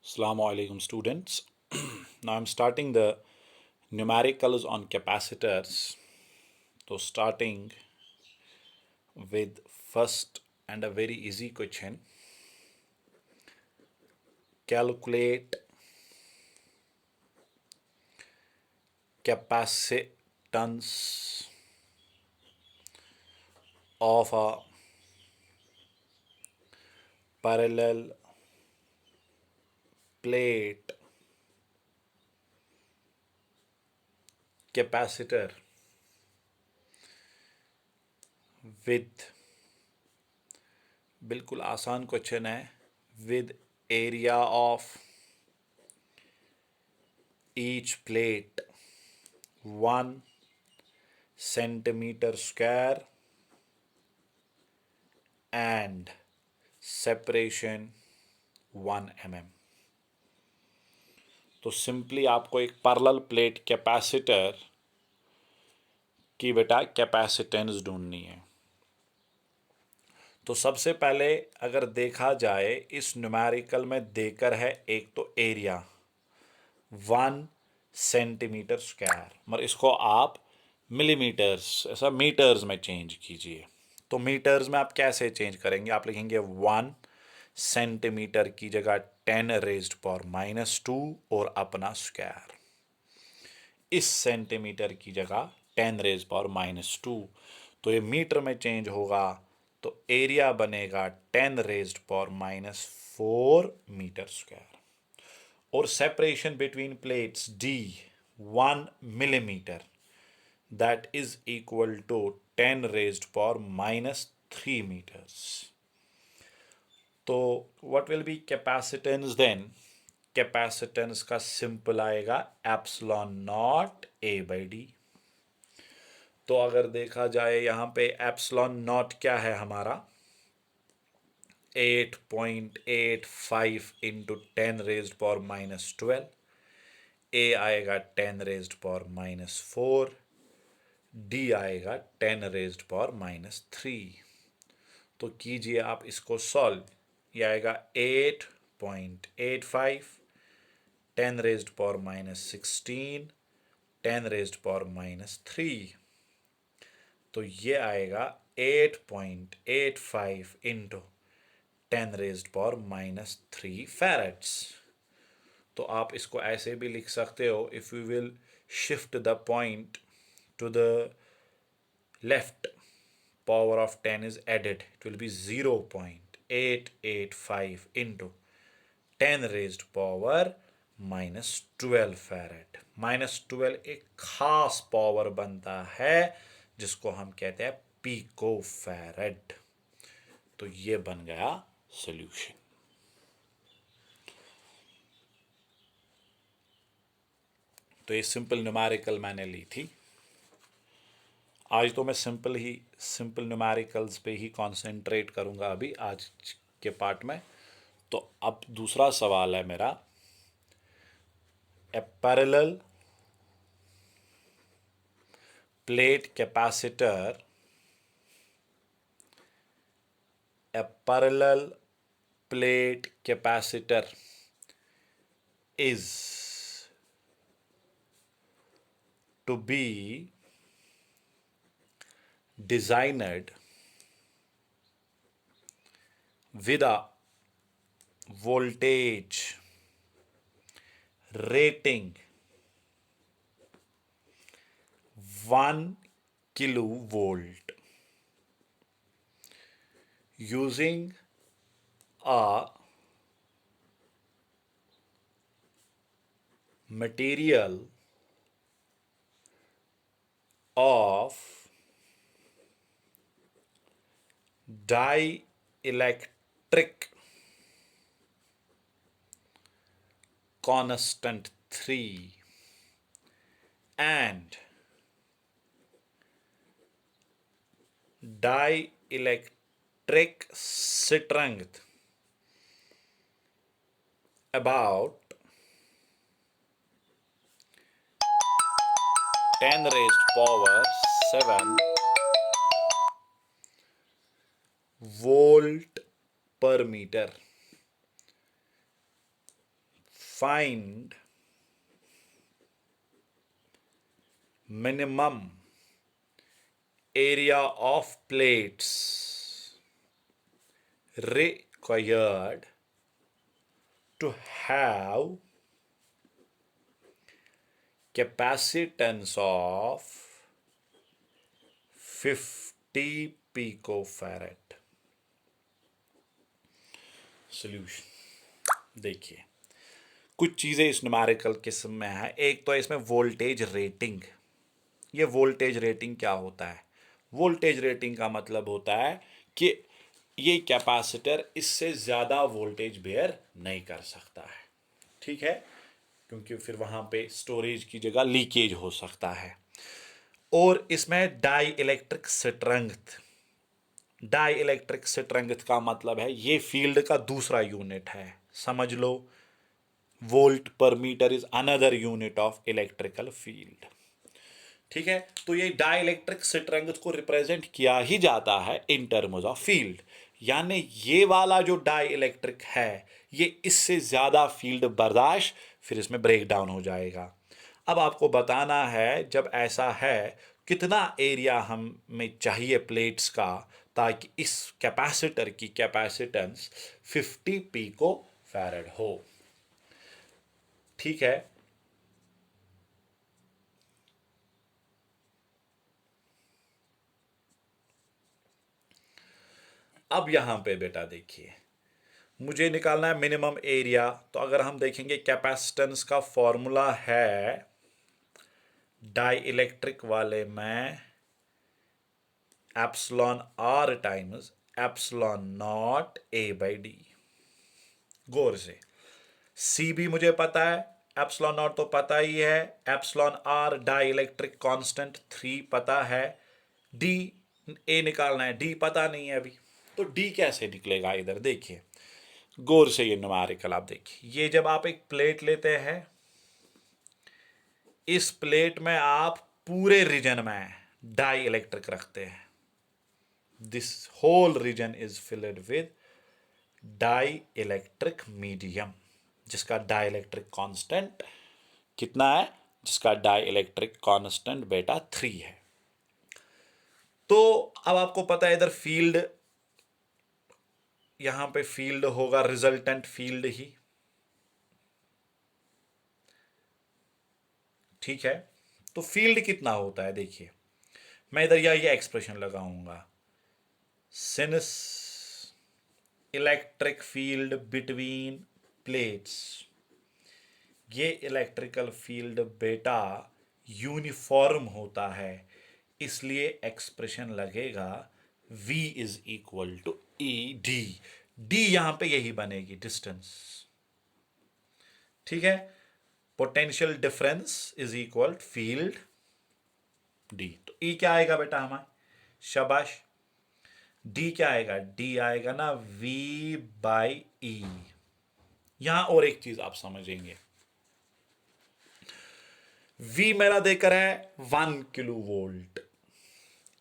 Assalamu alaikum students. Now I'm starting the numericals on capacitors. So starting with first and a very easy question. Calculate capacitance of a parallel plate capacitor with बिल्कुल आसान question है with area of each plate 1 centimeter square and separation 1 mm. तो simply आपको एक parallel plate capacitor की बेटा capacitance ढूंढनी है। तो सबसे पहले अगर देखा जाए इस न्यूमेरिकल में देकर है एक तो एरिया 1 सेंटीमीटर स्क्वायर, मगर इसको आप मिलीमीटर्स ऐसा मीटर्स में चेंज कीजिए। तो मीटर्स में आप कैसे चेंज करेंगे? आप लिखेंगे 1 सेंटीमीटर की जगह 10 रेज्ड पावर -2 और अपना स्क्वायर। इस सेंटीमीटर की जगह 10 रेज्ड पावर -2, तो ये मीटर में चेंज होगा तो एरिया बनेगा 10 रेज्ड पावर -4 मीटर स्क्वायर। और separation between plates D 1 millimetre, that is equal to 10 raised power -3 meters. तो what will be capacitance then? Capacitance का सिंपल आएगा epsilon naught A by D. तो अगर देखा जाए यहाँ पे एप्सिलॉन नॉट क्या है हमारा 8.85 इंटू 10 रेज्ड पावर -12, ए आएगा 10 रेज्ड पावर -4, डी आएगा 10 रेज्ड पावर -3। तो कीजिए आप इसको सॉल्व। ये आएगा 8.85, 10 रेज्ड पावर -16, 10 रेज्ड पावर -3। तो ये आएगा 8.85 इंटू 10 रेज्ड पावर -3 फैरेड्स। तो आप इसको ऐसे भी लिख सकते हो, if you will shift the point to the left, power of 10 is added, it will be 0.885 into 10 raised power -12 farad. -12 एक खास पावर बनता है जिसको हम कहते हैं पीको फैरेड। तो ये बन गया सॉल्यूशन। तो ये सिंपल न्यूमेरिकल मैंने ली थी। आज तो मैं सिंपल न्यूमेरिकल्स पे ही कंसंट्रेट करूंगा अभी आज के पार्ट में। तो अब दूसरा सवाल है मेरा, a parallel plate capacitor, a parallel plate capacitor is to be designed with a voltage rating 1 kilovolt using a material of dielectric constant 3 and dielectric strength about 10 raised power 7 volt पर metre. find minimum area of plates required to have capacitance of 50 picofarad। Solution देखिए, कुछ चीज़ें इस numerical किस्म में है। एक तो इसमें वोल्टेज रेटिंग। ये वोल्टेज रेटिंग क्या होता है? वोल्टेज रेटिंग का मतलब होता है कि ये कैपेसिटर इससे ज़्यादा वोल्टेज बेयर नहीं कर सकता है, ठीक है, क्योंकि फिर वहाँ पे स्टोरेज की जगह लीकेज हो सकता है। और इसमें dielectric strength. Dielectric strength का मतलब है ये फील्ड का दूसरा यूनिट है, समझ लो। वोल्ट पर meter is another unit of electrical field, ठीक है। तो ये डाई इलेक्ट्रिक स्ट्रेंथ को रिप्रेजेंट किया ही जाता है इन टर्म्स ऑफ फील्ड, यानी ये वाला जो डाई इलेक्ट्रिक है ये इससे ज्यादा फील्ड बर्दाश्त, फिर इसमें ब्रेक डाउन हो जाएगा। अब आपको बताना है जब ऐसा है कितना एरिया हमें चाहिए प्लेट्स का, ताकि इस कैपेसिटर की कैपेसिटेंस 50 पिको फैरड हो, ठीक है। अब यहां पे बेटा देखिए, मुझे निकालना है मिनिमम एरिया। तो अगर हम देखेंगे कैपेसिटेंस का फॉर्मूला है डाई इलेक्ट्रिक वाले में epsilon R times epsilon naught A by D. गौर से, सी भी मुझे पता है, एप्सिलॉन नॉट तो पता ही है, epsilon R dielectric constant 3 पता है, डी ए निकालना है, डी पता नहीं है अभी। तो डी कैसे निकलेगा? इधर देखिए गौर से, ये न्यूमेरिकल आप देखिए, ये जब आप एक प्लेट लेते हैं, इस प्लेट में आप पूरे रीजन में डाई इलेक्ट्रिक रखते हैं। This whole region is filled with dielectric medium, जिसका डाई इलेक्ट्रिक कांस्टेंट कितना है? जिसका डाई इलेक्ट्रिक कांस्टेंट बेटा 3 है। तो अब आपको पता है इधर फील्ड, यहां पे फील्ड होगा रिजल्टेंट फील्ड ही, ठीक है। तो फील्ड कितना होता है देखिए, मैं इधर ये एक्सप्रेशन लगाऊंगा, since electric field between plates, ये इलेक्ट्रिकल फील्ड बेटा यूनिफॉर्म होता है, इसलिए एक्सप्रेशन लगेगा V is equal to E D. D यहां पे यही बनेगी, डिस्टेंस, ठीक है। Potential difference is equal field D. तो ई क्या आएगा बेटा हमारे? शाबाश। डी क्या आएगा? डी आएगा ना V बाई ई। यहां और एक चीज आप समझेंगे, V मेरा देकर है 1 किलो वोल्ट,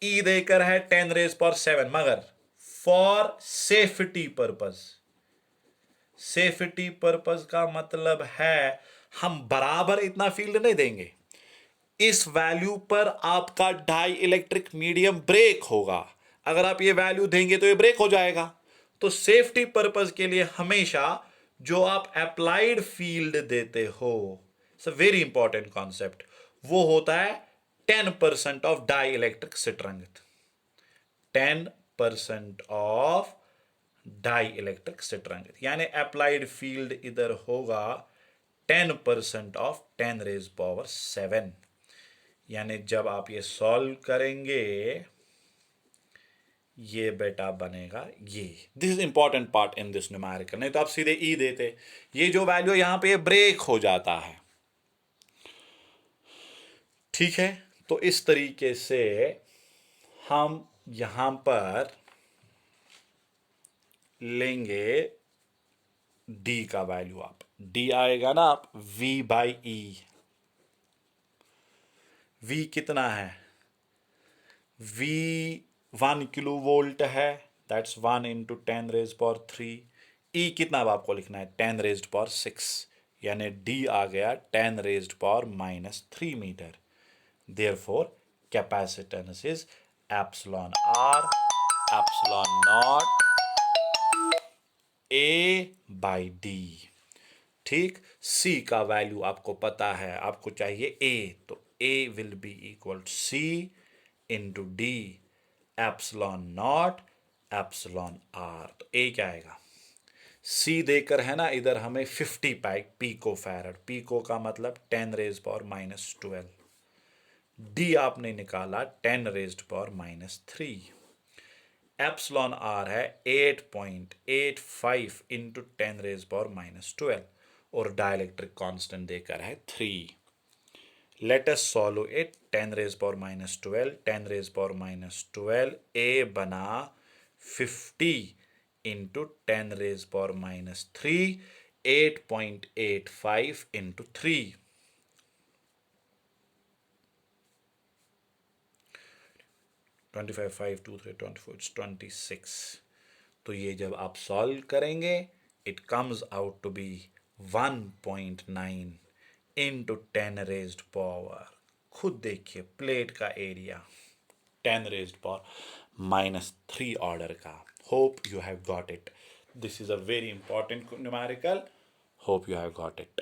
ई देकर है 10⁻⁷, मगर for safety purpose, safety purpose का मतलब है हम बराबर इतना फील्ड नहीं देंगे, इस वैल्यू पर आपका डाई इलेक्ट्रिक मीडियम ब्रेक होगा। अगर आप ये वैल्यू देंगे तो ये ब्रेक हो जाएगा। तो सेफ्टी पर्पज के लिए हमेशा जो आप अप्लाइड फील्ड देते हो, it's a very important concept, वो होता है 10% of dielectric strength. 10% of dielectric strength, यानी अप्लाइड फील्ड इधर होगा 10% ऑफ 10⁻⁷। यानी जब आप ये सॉल्व करेंगे, ये बेटा बनेगा ये। This is important part in this numerical, नहीं तो आप सीधे ई देते, ये जो वैल्यू यहां पे ये ब्रेक हो जाता है, ठीक है। तो इस तरीके से हम यहां पर लेंगे डी का वैल्यू, आप डी आएगा ना आप V बाई ई। V कितना है? V 1 किलो वोल्ट है, दैट्स 1 × 10⁻³ ई कितना अब आपको लिखना है? 10⁻⁶, यानी डी आ गया 10 raised power minus 3 meter. Therefore capacitance is epsilon R epsilon naught A by D. ठीक, सी का वैल्यू आपको पता है, आपको चाहिए ए, तो A will be equal to C into D epsilon naught epsilon R. तो ए क्या आएगा, सी देकर है ना इधर हमें 50 पिको फैरड, पिको का मतलब 10 रेज पावर माइनस 12, डी आपने निकाला 10 raised power minus 3, epsilon R है 8.85 इंटू 10 रेज पावर माइनस 12 और डाइलेक्ट्रिक कांस्टेंट देकर है 3। Let us solve it. 10 raise power minus 12, 10 raise power minus 12, A बना 50 into 10 raise power minus 3, 8.85 into 3, 25, 5, 2, 3, 24, it's 26। तो ये जब आप सॉल्व करेंगे it comes out to be 1.9 into 10 raised power, खुद देखिए प्लेट का area 10 raised power minus 3 order का। Hope you have got it. This is a very important numerical. Hope you have got it.